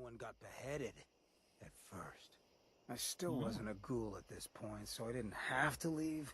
one got beheaded at first. I still wasn't a ghoul at this point, so I didn't have to leave,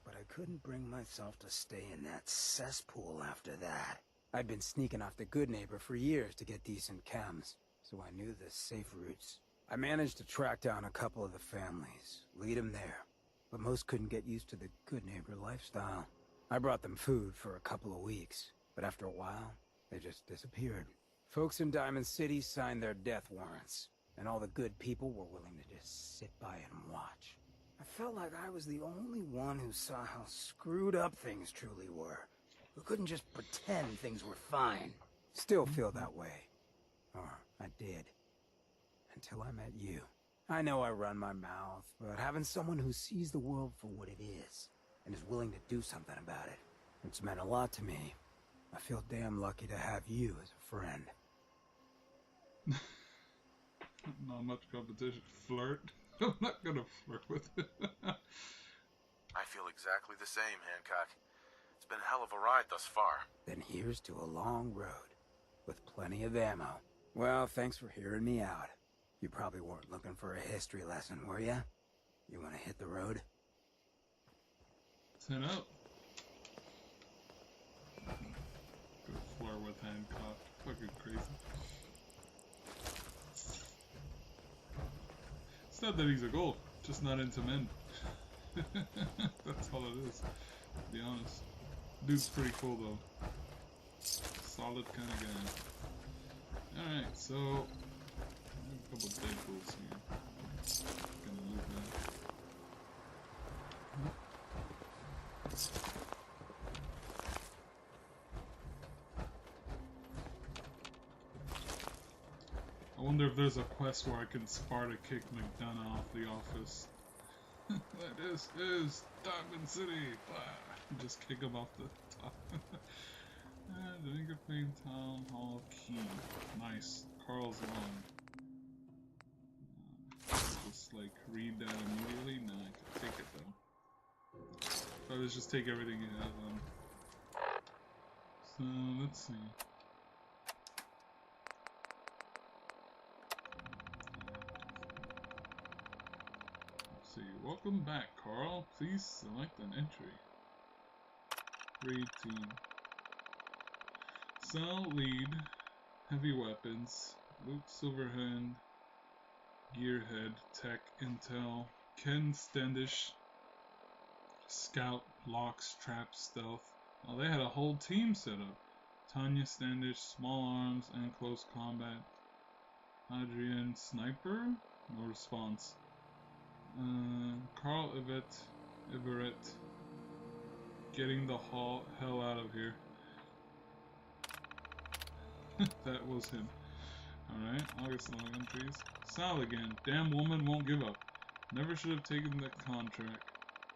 but I couldn't bring myself to stay in that cesspool after that. I'd been sneaking off the Good Neighbor for years to get decent chems, so I knew the safe routes. I managed to track down a couple of the families, lead them there, but most couldn't get used to the Good Neighbor lifestyle. I brought them food for a couple of weeks, but after a while, they just disappeared. Folks in Diamond City signed their death warrants, and all the good people were willing to just sit by and watch. I felt like I was the only one who saw how screwed up things truly were, who couldn't just pretend things were fine. Still feel that way. Or I did. Until I met you. I know I run my mouth, but having someone who sees the world for what it is, and is willing to do something about it, it's meant a lot to me. I feel damn lucky to have you as a friend. Not much competition. Flirt? I'm not gonna flirt with it. I feel exactly the same, Hancock. It's been a hell of a ride thus far. Then here's to a long road, with plenty of ammo. Well, thanks for hearing me out. You probably weren't looking for a history lesson, were ya? You wanna hit the road? Let's head up. Go flirt with Hancock. Fucking crazy. It's not that he's a ghoul, just not into men. That's all it is, to be honest. Dude's pretty cool though. Solid kind of guy. Alright, so a couple dead ghouls here. Gonna loot that. I wonder if there's a quest where I can Sparta kick McDonough off the office. This is Diamond City! Blah. Just kick him off the top. Domingo Town Hall Key. Nice. Carl's Lawn. Just like read that immediately? Nah, I can take it though. So let's just take everything you have then. So let's see. Welcome back, Carl. Please select an entry. Raid team. Cell lead. Heavy weapons. Luke Silverhand. Gearhead. Tech. Intel. Ken Standish. Scout. Locks. Trap. Stealth. Oh, they had a whole team set up. Tanya Standish. Small arms and close combat. Adrian Sniper. No response. Carl Everett, getting the hell out of here. That was him. Alright, August long entries. Sal again. Damn woman won't give up. Never should have taken the contract.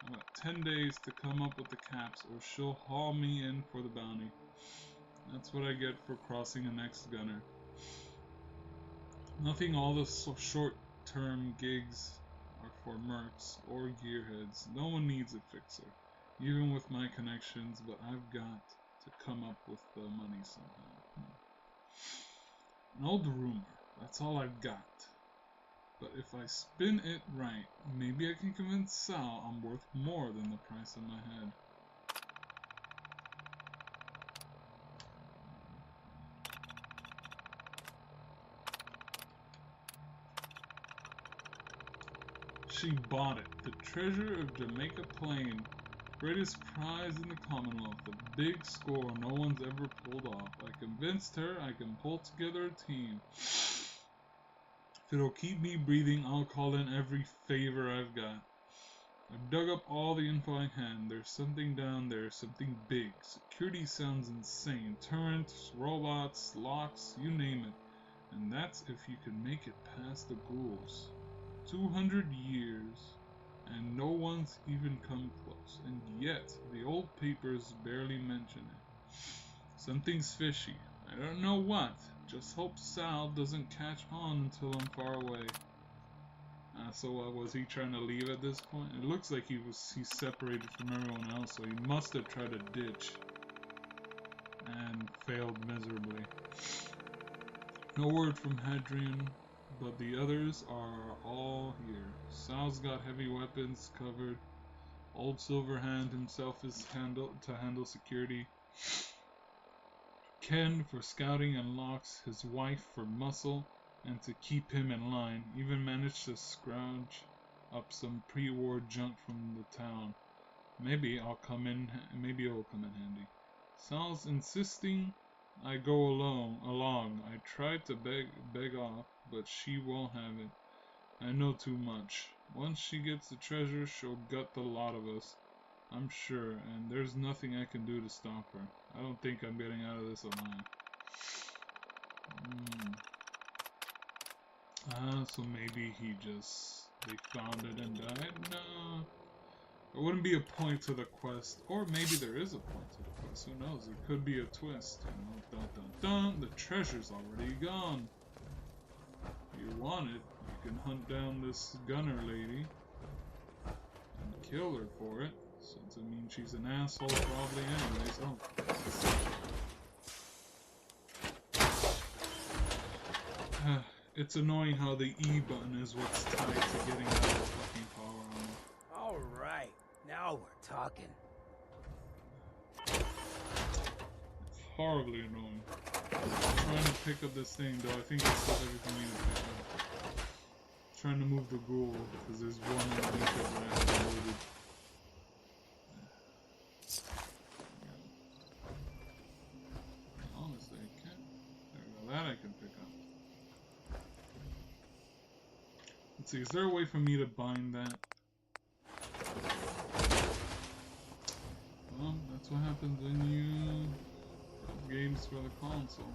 I've got 10 days to come up with the caps or she'll haul me in for the bounty. That's what I get for crossing an ex-gunner. Nothing all the short-term gigs are for mercs or gearheads. No one needs a fixer, even with my connections, but I've got to come up with the money somehow. An old rumor, that's all I've got. But if I spin it right, maybe I can convince Sal I'm worth more than the price of my head. She bought it. The treasure of Jamaica Plain. Greatest prize in the Commonwealth. The big score no one's ever pulled off. I convinced her I can pull together a team. If it'll keep me breathing, I'll call in every favor I've got. I've dug up all the info I can. There's something down there, something big. Security sounds insane. Turrets, robots, locks, you name it. And that's if you can make it past the ghouls. 200 years, and no one's even come close, and yet the old papers barely mention it. Something's fishy. I don't know what. Just hope Sal doesn't catch on until I'm far away. So was he trying to leave at this point? It looks like he's separated from everyone else, so he must have tried to ditch and failed miserably. No word from Hadrian, but the others are all here. Sal's got heavy weapons covered. Old Silverhand himself is to handle security. Ken for scouting and Locks, his wife for muscle and to keep him in line. Even managed to scrounge up some pre-war junk from the town. Maybe it'll come in handy. Sal's insisting I go along. I tried to beg off, but she won't have it. I know too much. Once she gets the treasure, she'll gut the lot of us, I'm sure, and there's nothing I can do to stop her. I don't think I'm getting out of this alive. So maybe they found it and died? No. There wouldn't be a point to the quest, or maybe there is a point to the quest, who knows, it could be a twist, you know, dun dun dun, the treasure's already gone. If you want it, you can hunt down this gunner lady, and kill her for it, since it means she's an asshole probably anyways. Oh. It's annoying how the E button is what's tied to getting out of the fucking power armor. Alright, now we're talking. It's horribly annoying. I'm trying to pick up this thing, though I think it's still everything we need to pick up. I'm trying to move the ghoul, because there's one underneath it that I haven't loaded. Honestly, I can't. There we go, that I can pick up. Let's see, is there a way for me to bind that? Well, that's what happens when you have games for the console.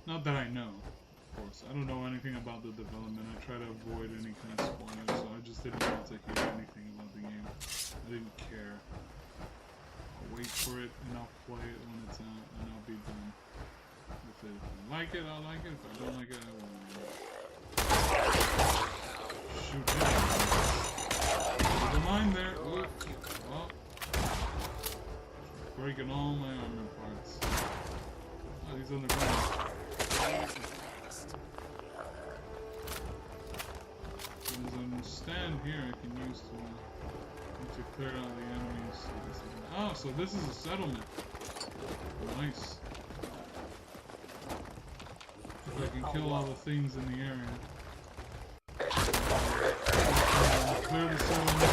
Not that I know, of course. I don't know anything about the development. I try to avoid any kind of spoilers, so I just didn't want to hear anything about the game. I didn't care. I'll wait for it and I'll play it when it's out and I'll be done. If I like it, I'll like it. If I don't like it, I won't like it. Shoot him. Never mind there. Ooh. Well. Breaking all my armor parts. Oh, he's on the ground. There's a stand here I can use to clear out the enemies. Oh, so this is a settlement. Nice. If I can kill all the things in the area. Clear the settlement.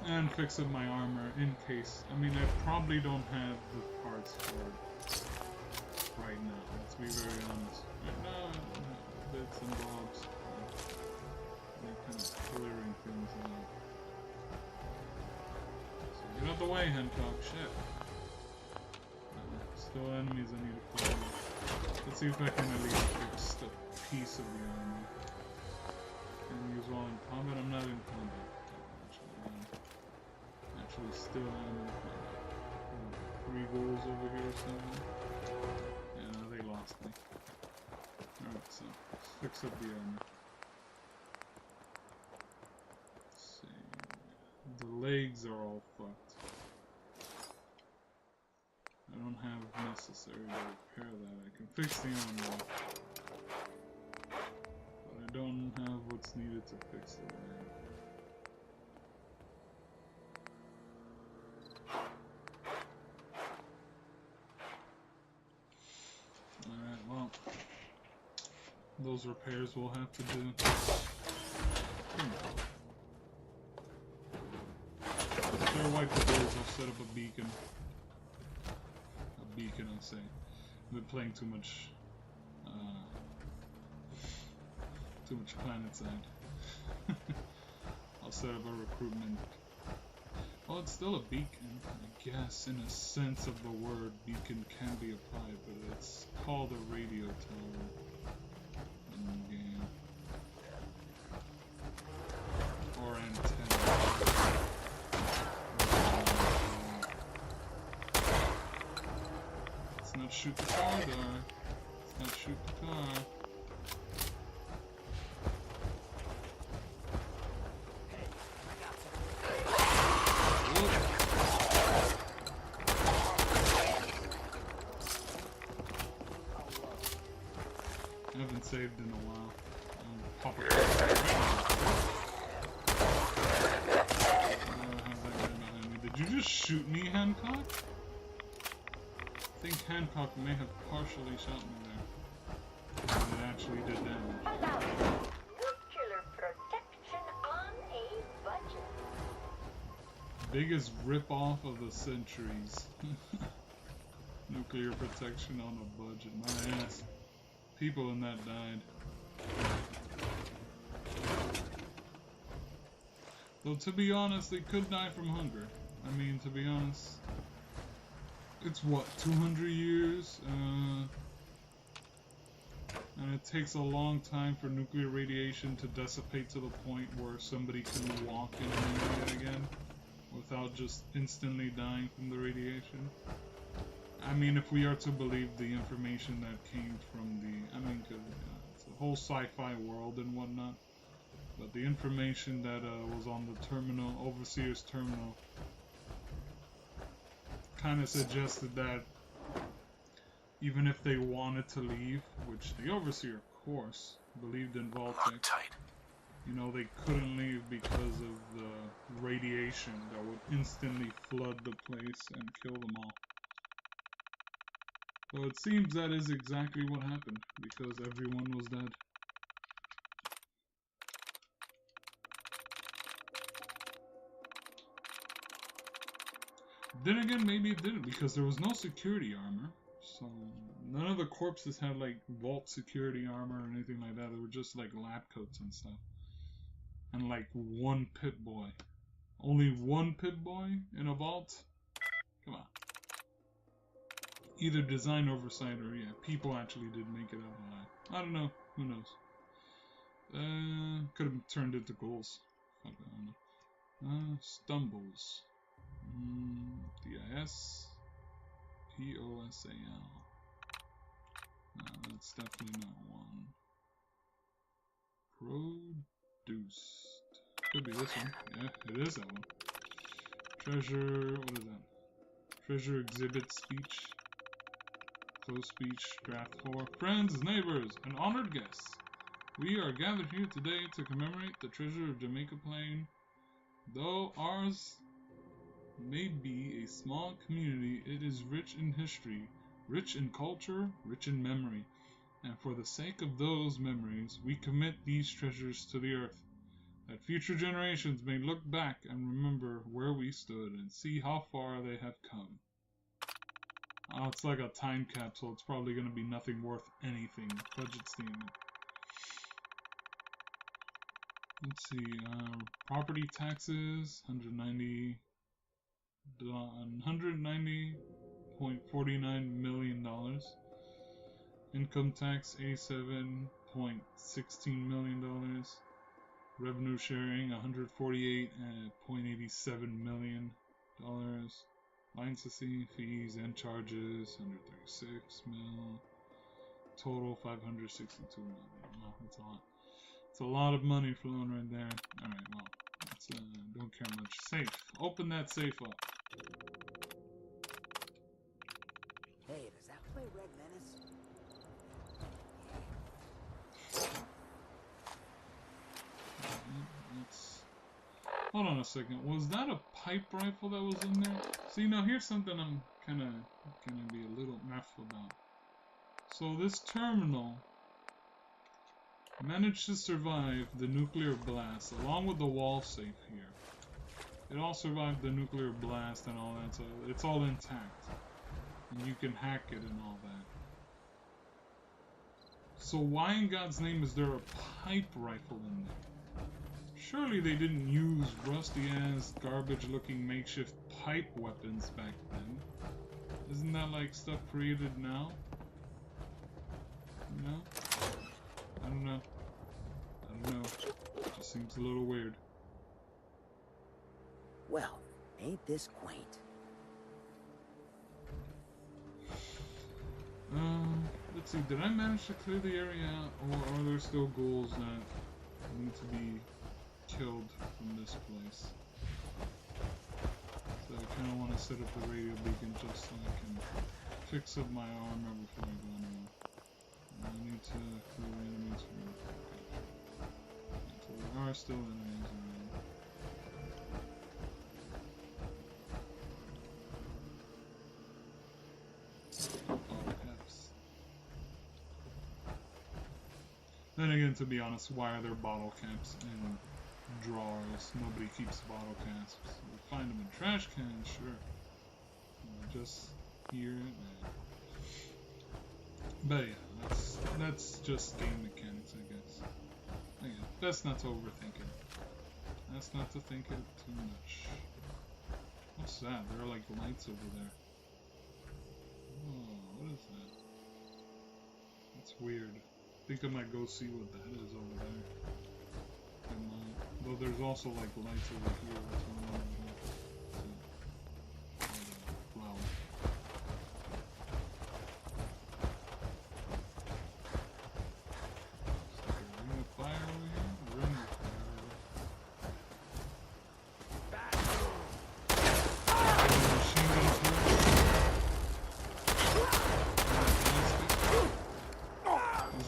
And fix up my armor in case. I mean, I probably don't have the parts for it right now. Let's be very honest. Right now, I don't have bits and bobs. Kind of clearing things out. So get out the way, Hancock. Shit. Still enemies I need to clear out. Let's see if I can at least fix a piece of the armor. And use while in combat. I'm not in combat. Actually, still am in combat. 3 ghouls over here somewhere. Yeah, no, they lost me. Alright, so let's fix up the armor. The legs are all fucked. I don't have necessary to repair that. I can fix the armor, but I don't have what's needed to fix the leg. Alright, well, those repairs we'll have to do. After I wipe the doors, I'll set up a beacon. I say. I've been playing too much PlanetSide. I'll set up a recruitment. Well, it's still a beacon, I guess, in a sense of the word. Beacon can be applied, but it's called a radio tower in the game. Or antenna. Let's not shoot the car, though. Let's not shoot the car. saved in a while. Pop it. How's that guy behind me? Did you just shoot me, Hancock? I think Hancock may have partially shot me there. And it actually did damage. Nuclear protection on a budget. Biggest rip-off of the centuries. Nuclear protection on a budget. My ass. People in that died. Though to be honest, they could die from hunger. I mean, to be honest, it's what, 200 years? And it takes a long time for nuclear radiation to dissipate to the point where somebody can walk in an area again without just instantly dying from the radiation. I mean, if we are to believe the information that came from the, I mean, it's a whole sci-fi world and whatnot, but the information that was on the terminal, Overseer's terminal, kind of suggested that even if they wanted to leave, which the Overseer, of course, believed in Vault-Tec, tight. you know, they couldn't leave because of the radiation that would instantly flood the place and kill them all. So it seems that is exactly what happened, because everyone was dead. Then again, maybe it didn't, because there was no security armor. So none of the corpses had like vault security armor or anything like that. They were just like lab coats and stuff. And like one pit boy. Only one pit boy in a vault? Come on. Either design oversight or yeah, people actually did make it out alive. I don't know. Who knows? Could have turned into ghouls. Fuck, I don't know. Stumbles. D-I-S. P-O-S-A-L. No, that's definitely not one. Produced. Could be this one. Yeah, it is that one. Treasure, what is that? Treasure exhibit speech. Close speech, draft 4. Friends, neighbors, and honored guests. We are gathered here today to commemorate the treasure of Jamaica Plain. Though ours may be a small community, it is rich in history, rich in culture, rich in memory. And for the sake of those memories, we commit these treasures to the earth, that future generations may look back and remember where we stood and see how far they have come. Oh, it's like a time capsule. It's probably going to be nothing worth anything. Budget statement. Let's see. Property taxes, $190.49 million. Income tax, $87.16 million. Revenue sharing, $148.87 million. Licensing fees and charges, 136 mil. Total 562 million. Wow, that's a lot. It's a lot of money flowing right there. Alright, well, let's don't care much. Safe. Open that safe up. Hey, does that play Red Menace? Hold on a second. Was that a pipe rifle that was in there? See, now here's something I'm kind of gonna be a little naff about. So this terminal managed to survive the nuclear blast, along with the wall safe here. It all survived the nuclear blast and all that, so it's all intact. And you can hack it and all that. So why in God's name is there a pipe rifle in there? Surely they didn't use rusty-ass, garbage-looking makeshift pipe weapons back then. Isn't that like stuff created now? You know? I don't know. I don't know. It just seems a little weird. Well, ain't this quaint? Let's see. Did I manage to clear the area out, or are there still ghouls that need to be killed from this place? So I kind of want to set up the radio beacon just so I can fix up my armor before I go anywhere. I need to clear enemies from the so there are still enemies around. Bottle caps. Then again, to be honest, why are there bottle caps in drawers? Nobody keeps bottle caps. We find them in trash cans, sure. Just here and there. But yeah, that's just game mechanics, I guess. Again, best not to overthink it. Best not to think it too much. What's that? There are like lights over there. Oh, what is that? That's weird. I think I might go see what that is over there. I might. Though there's also like lights over here. What's going on over here? Flower.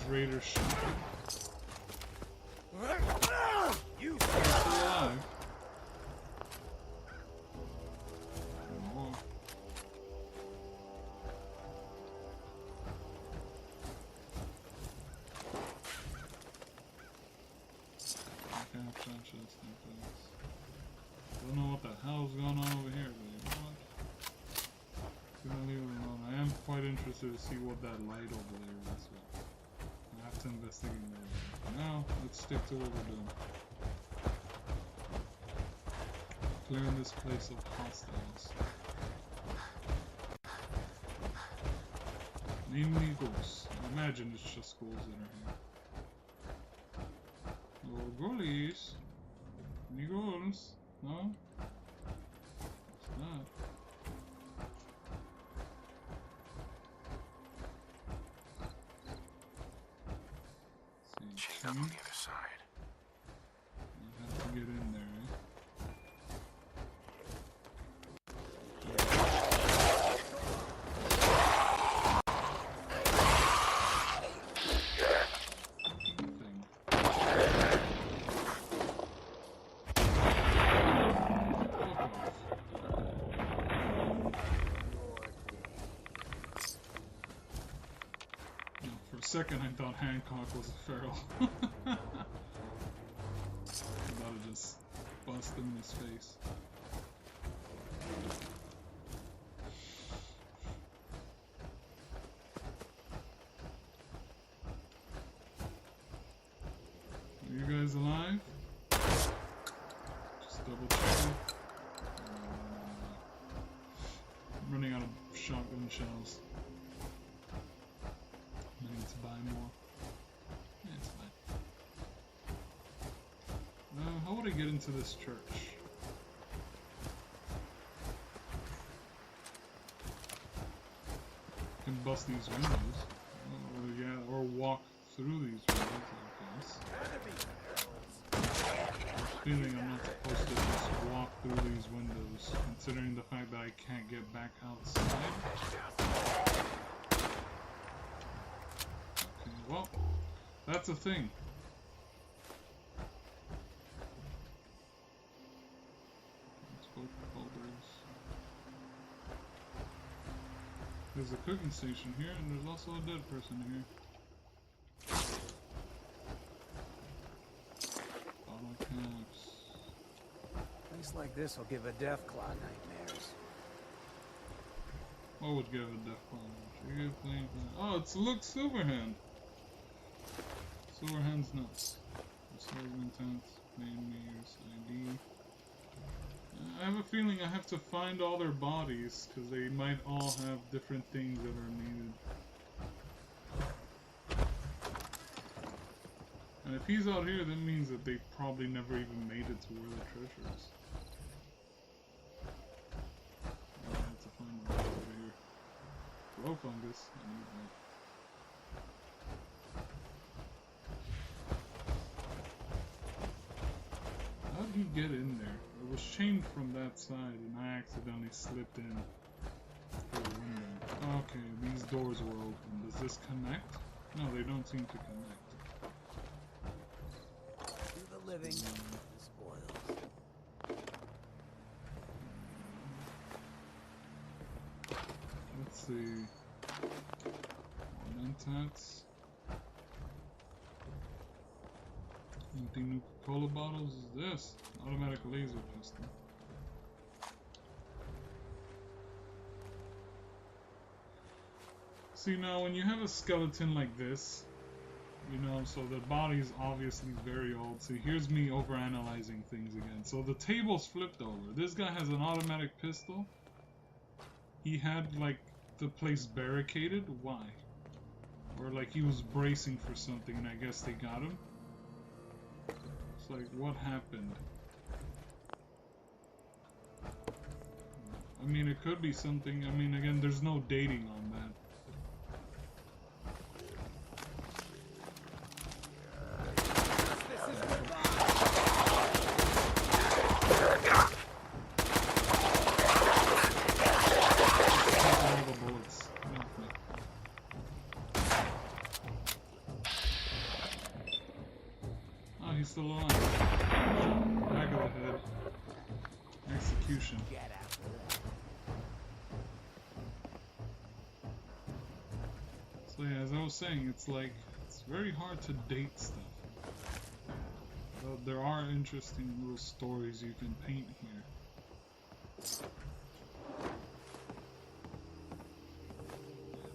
Raiders shot. You Still alive. Oh. Don't know what the hell's going on over here, but you know what? Gonna leave it alone. I am quite interested to see what that light over there is. I have to investigate more. Now, let's stick to what we're doing. Clearing this place of hostiles. Mainly ghouls. I imagine it's just ghouls that are here. Oh, ghoulies. Any ghouls? No? What's that? Chained up on the other side. You have to get in there, eh? Thing. For a second I thought Hancock was a feral. I thought it just bust him in his face. Are you guys alive? Just double checking. I'm running out of shotgun shells. I need to buy more. Yeah, it's fine. How would I get into this church? I can bust these windows. Or, yeah, or walk through these windows, I guess. I have a feeling I'm not supposed to just walk through these windows, considering the fact that I can't get back outside. Okay, well, that's a thing. Let's go for folders. There's a cooking station here, and there's also a dead person here. Bottle caps. A place like this will give a Deathclaw nightmares. What would give a death plan? Oh, it's look, Silverhand. Silverhand's nuts. Silverhand tent, main mayor's ID. I have a feeling I have to find all their bodies because they might all have different things that are needed. And if he's out here, that means that they probably never even made it to where the treasure is. I have to find them over here. Grow fungus. I need that. How did he get in there? It was chained from that side and I accidentally slipped in through the window. Okay, these doors were open. Does this connect? No, they don't seem to connect. Do the living, the spoils. Let's see. Mentats. Empty Nuka-Cola bottles is this? Automatic laser pistol. See, now when you have a skeleton like this, you know, so the body's obviously very old. See, here's me overanalyzing things again. So the table's flipped over. This guy has an automatic pistol. He had, like, the place barricaded. Why? Or, like, he was bracing for something and I guess they got him. It's like, what happened? I mean, it could be something. I mean, again, there's no dating on that. Still alive. Back of the head. Execution. So yeah, as I was saying, it's like, it's very hard to date stuff. But there are interesting little stories you can paint here.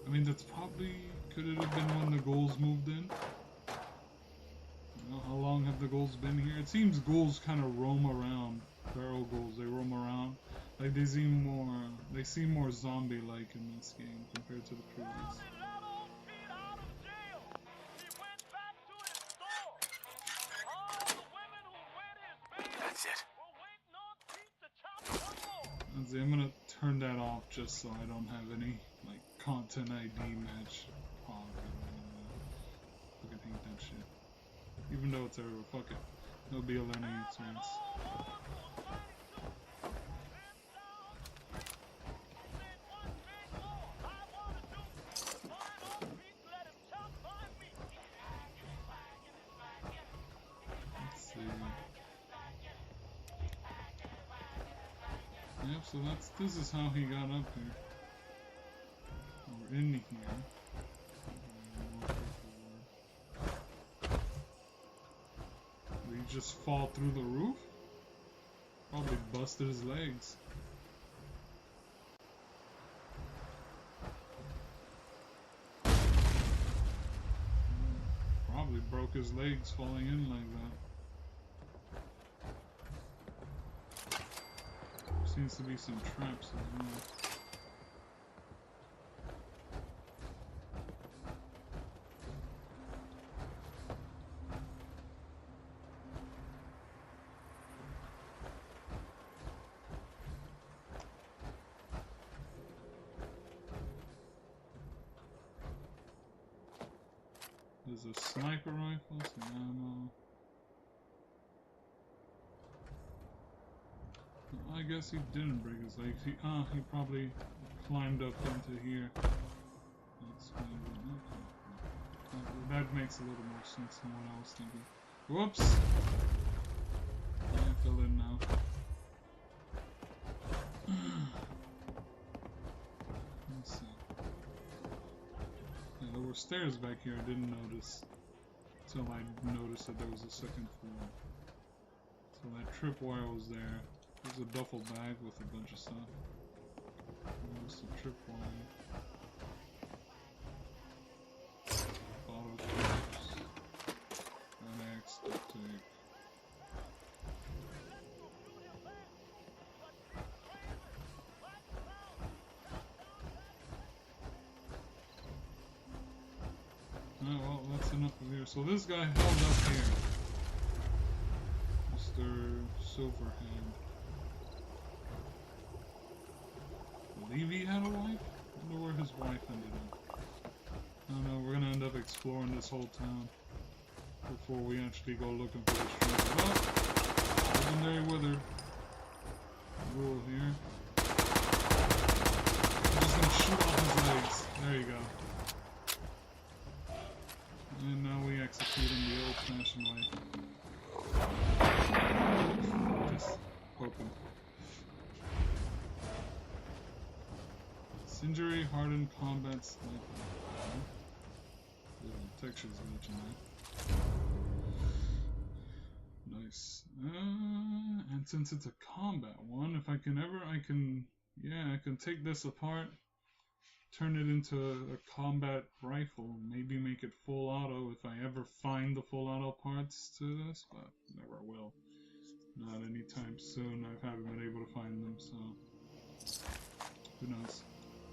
I mean, that's probably, could it have been when the ghouls moved in? How long have the ghouls been here? It seems ghouls kind of roam around. Feral ghouls, they roam around. Like they seem more zombie-like in this game compared to the previous. That's it. I'm gonna turn that off just so I don't have any like content ID match pog or I can hate that shit. Even though it's everywhere, fuck it. It'll be a learning experience. Let's see. Yep, so this is how he got up here. Or in here. Did he just fall through the roof? Probably busted his legs. Probably broke his legs falling in like that. Seems to be some traps as well. There's a sniper rifle, some ammo. I guess he didn't break his legs. He probably climbed up into here. That's okay. That makes a little more sense than what I was thinking. Whoops! I fell in now. Let's see. Yeah, there were stairs back here I didn't notice. Until I noticed that there was a second floor. So that tripwire was there. There's a duffel bag with a bunch of stuff. There's a tripwire. Bottle caps. An axe, duct tape. Oh, well, that's enough of here. So this guy held up here. Mr. Silverhand. I believe he had a wife? I wonder where his wife ended up. I don't know, we're gonna end up exploring this whole town before we actually go looking for this treasure. Well, legendary withered rule here. I'm just gonna shoot off his legs. There you go. Injury, hardened combat sniper. The texture's glitching there. Nice. And since it's a combat one, if I can I can take this apart, turn it into a combat rifle, maybe make it full auto if I ever find the full auto parts to this, but never will. Not anytime soon. I haven't been able to find them, so who knows?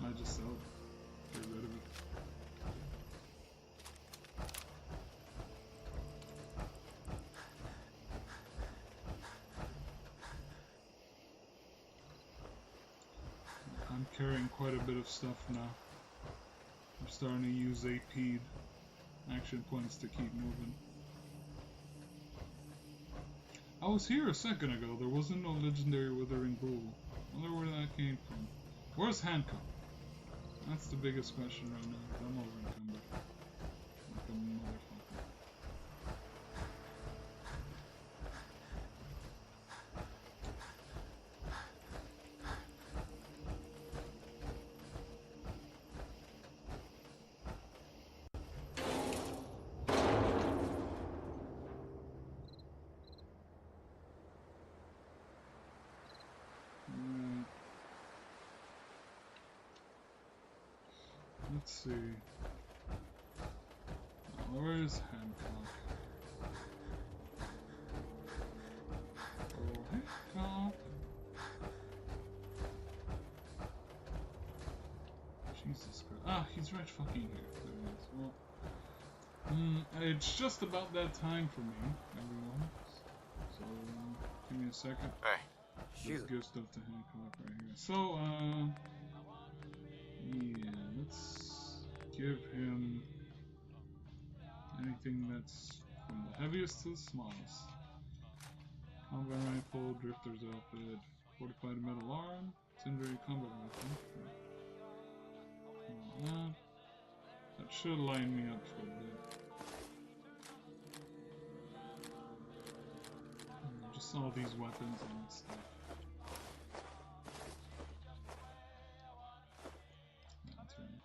I just sell it. Get rid of it. I'm carrying quite a bit of stuff now. I'm starting to use AP action points to keep moving. I was here a second ago. There wasn't no legendary withering ghoul. I wonder where that came from. Where's Hancock? That's the biggest question right now. I'm over encumbered. Like a motherfucker. Let's see. Where is Hancock? Oh, Hancock. Jesus Christ. Ah, he's right fucking here. There he is. Well, it's just about that time for me, everyone. So, give me a second. Hey. Let's give stuff to Hancock right here. So, yeah, let's give him anything that's from the heaviest to the smallest. Combat rifle, drifter's outfit, fortified metal arm, incendiary combat rifle. That should line me up for a bit. Just all these weapons and stuff. That's right.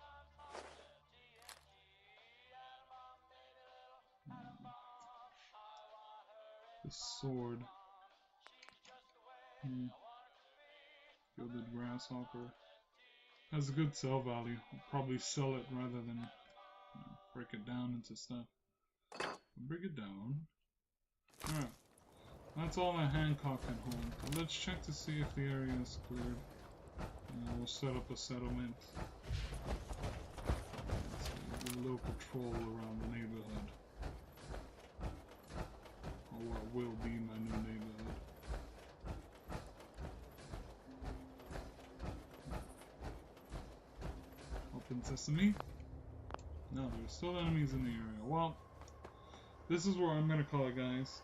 The sword. Gilded grasshopper. Has a good sell value. I'll probably sell it rather than break it down into stuff. Break it down. Alright. That's all that Hancock can hold. So let's check to see if the area is cleared. We'll set up a settlement. Let's do a little patrol around the neighborhood. Or what will be my new neighborhood. Open sesame. No, there's still enemies in the area. Well, this is where I'm gonna call it, guys.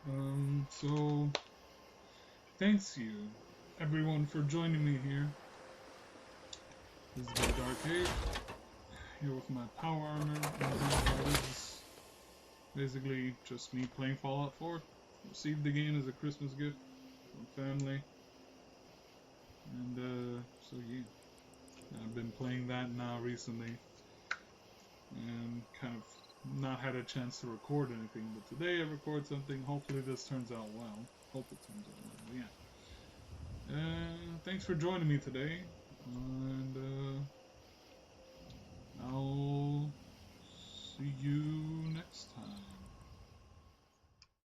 So thanks you, everyone, for joining me here. This is Dar-Kage, here with my power armor. This is basically just me playing Fallout 4. Received the game as a Christmas gift from family. And so yeah. I've been playing that now recently. And kind of not had a chance to record anything, but today I record something. Hopefully this turns out well. Hope it turns out well, yeah. Thanks for joining me today, and